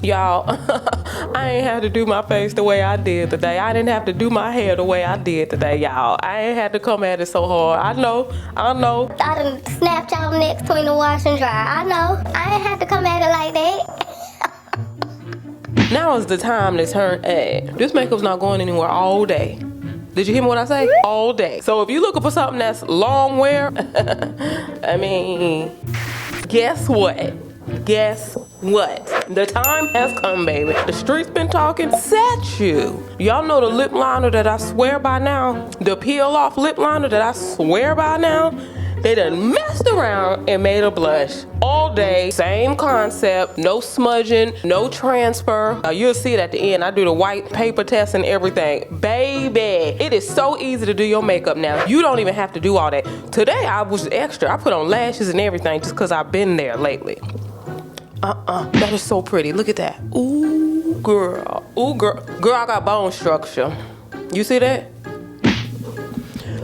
Y'all, I ain't had to do my face the way I did today. I didn't have to do my hair the way I did today, y'all. I ain't had to come at it so hard. I know. I done snapped y'all necks between the wash and dry. I know. I ain't had to come at it like that. Now is the time to turn. This makeup's not going anywhere all day. Did you hear me what I say? All day. So if you're looking for something that's long wear, I mean, guess what? Guess what? The time has come, baby. The streets been talking. Sacheu. Y'all know the lip liner that I swear by now? The peel off lip liner that I swear by now? They done messed around and made a blush. All day, same concept, no smudging, no transfer. You'll see it at the end. I do the white paper test and everything. Baby, it is so easy to do your makeup now. You don't even have to do all that. Today, I was extra. I put on lashes and everything just because I've been there lately. That is so pretty. Look at that. Ooh, girl. Ooh, girl. Girl, I got bone structure. You see that?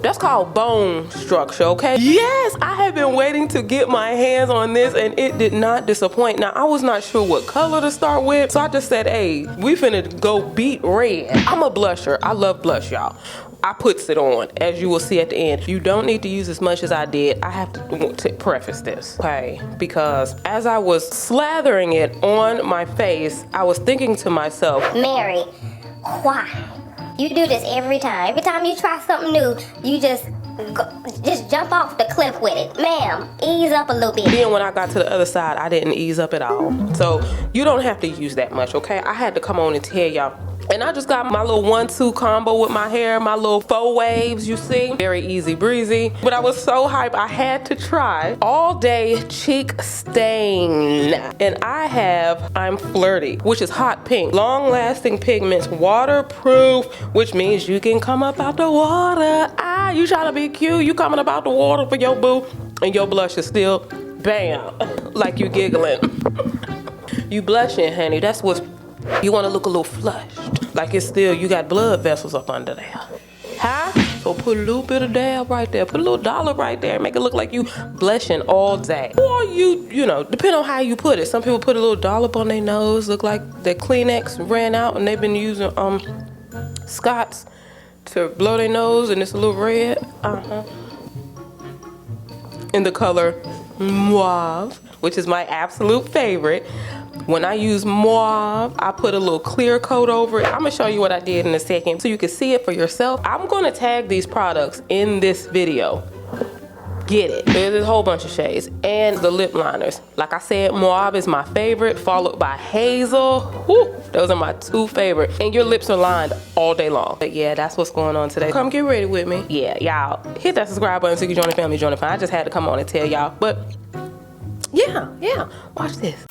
That's called bone structure, okay? Yes, I have been waiting to get my hands on this and it did not disappoint. Now, I was not sure what color to start with, so I just said, hey, we finna go beat red. I'm a blusher. I love blush, y'all. I puts it on, as you will see at the end. You don't need to use as much as I did. I have to preface this, okay? Because as I was slathering it on my face, I was thinking to myself, Mary, why? You do this every time. Every time you try something new, you just jump off the cliff with it. Ma'am, ease up a little bit. Then when I got to the other side, I didn't ease up at all. So you don't have to use that much, okay? I had to come on and tell y'all. And I just got my little 1-2 combo with my hair, my little faux waves, you see? Very easy breezy. But I was so hyped, I had to try All Day Cheek Stain. And I'm Flirty, which is hot pink. Long-lasting pigments, waterproof, which means you can come up out the water. You trying to be cute, you coming up out the water for your boo, and your blush is still, bam, like you giggling. You blushing, honey, that's what's, you want to look a little flushed. Like it's still, you got blood vessels up under there. Huh? So put a little bit of dab right there. Put a little dollar right there. Make it look like you blushing all day. Or you know, depending on how you put it. Some people put a little dollop on their nose. Look like their Kleenex ran out and they've been using Scott's to blow their nose and it's a little red. In the color Mauve, which is my absolute favorite. When I use Mauve, I put a little clear coat over it. I'm gonna show you what I did in a second so you can see it for yourself. I'm gonna tag these products in this video. Get it. There's a whole bunch of shades. And the lip liners. Like I said, Mauve is my favorite, followed by Hazel. Woo, those are my 2 favorite. And your lips are lined all day long. But yeah, that's what's going on today. Come get ready with me. Yeah, y'all, hit that subscribe button so you can join the family, join the fun. I just had to come on and tell y'all. But yeah, watch this.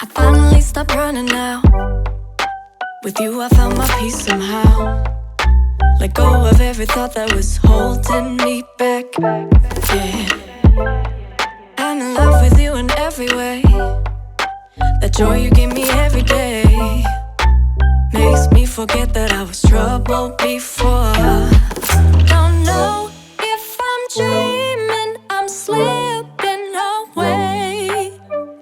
I finally stopped running now. With you I found my peace somehow. Let go of every thought that was holding me back. Yeah, I'm in love with you in every way. That joy you give me every day makes me forget that I was troubled before. Don't know if I'm dreaming, I'm slipping away.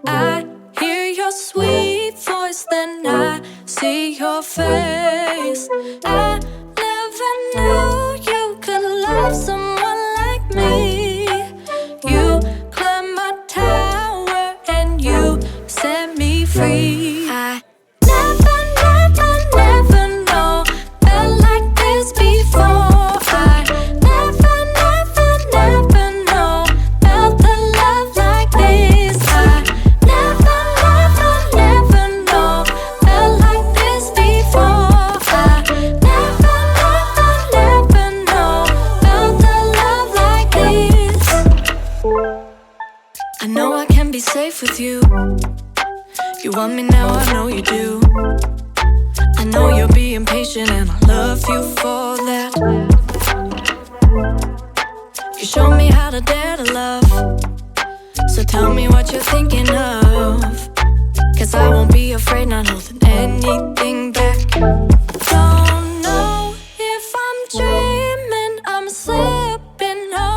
I hear your sweet voice, then I see your face. I never knew you could love someone like me. You climbed my tower and you set me free. I never know felt like this before. I never know felt the love like this. I never know felt like this before. I never know felt the love like this. I know I can be safe with you. You want me now, I know you do. I know you're being patient and I love you for that. You show me how to dare to love. So tell me what you're thinking of. Cause I won't be afraid, not holding anything back. Don't know if I'm dreaming, I'm slipping away.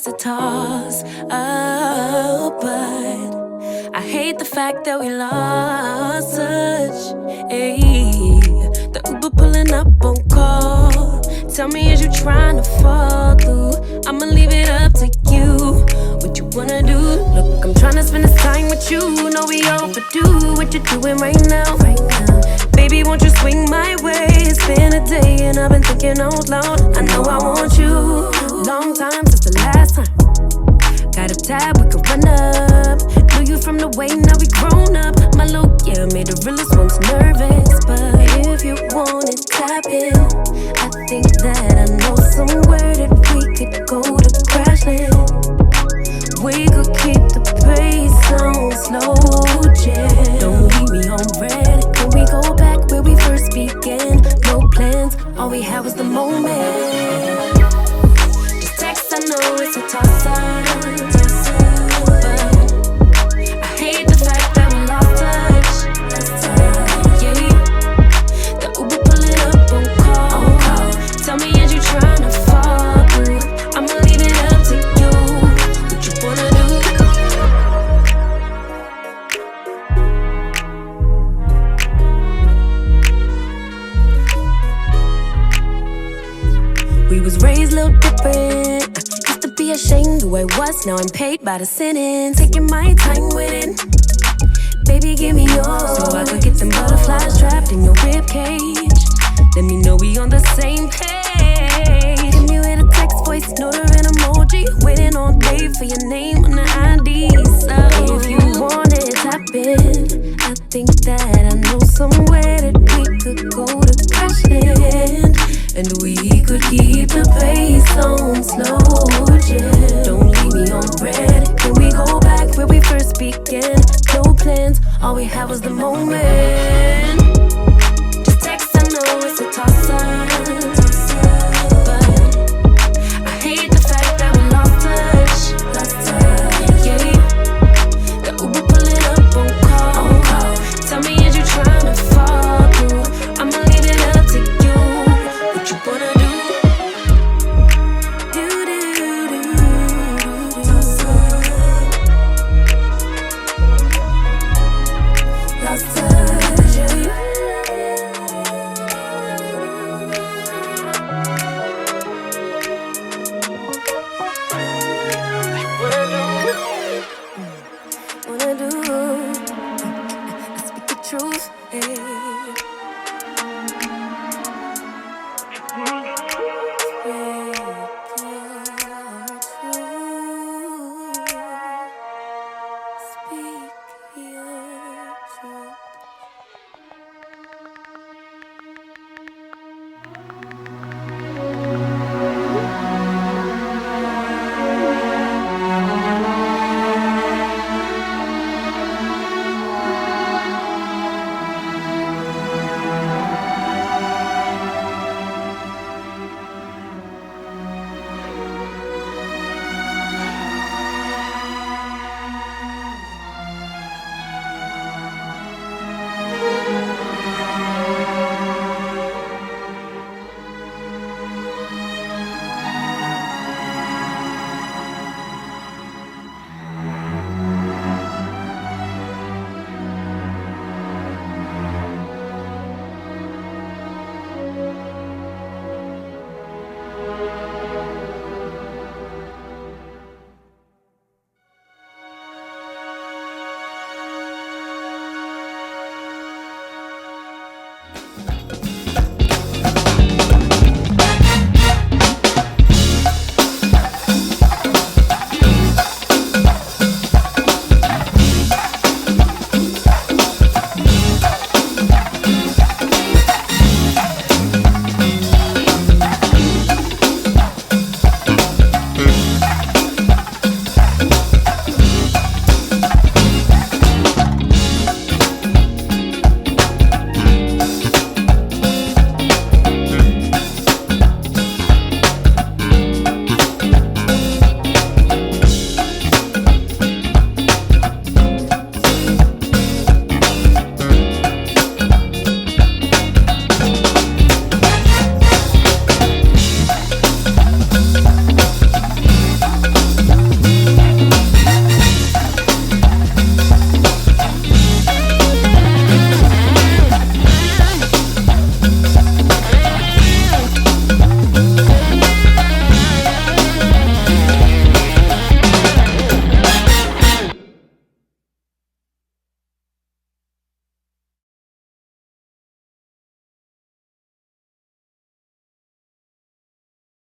it's a toss up, but I hate the fact that we lost touch. Ayy, the Uber pulling up on call. Tell me, is you trying to fall through? I'ma leave it up to you. What you wanna do? Look, I'm trying to spend this time with you. Know we overdue. What you doing right now? Baby, won't you swing my way? It's been a day and I've been thinking out loud. I know I want you. Long time since the last time. Got a tab, we could run up. Knew you from the way, now we grown up. My look, yeah, made the realest ones nervous. But if you want it, tap in. I think that I know somewhere that we could go to crash land. We could keep the pace on slow jam. Don't leave me on red. Can we go back where we first began? No plans, all we had was the moment. This text, I know it's a toss-up. We was raised a little different. I used to be ashamed who I was, now I'm paid by the sentence. Taking my time with it. Baby, give me yours, so I could get them butterflies trapped in your ribcage. Let me know we on the same page. Give me with a text, voice note or an emoji. Waiting all day for your name on the ID. So if you want it, tap in. I think that I know somewhere that we could go to crash land. And we could keep the pace on slow jam. Don't leave me on red. Can we go back where we first began? No plans, all we had was the moment.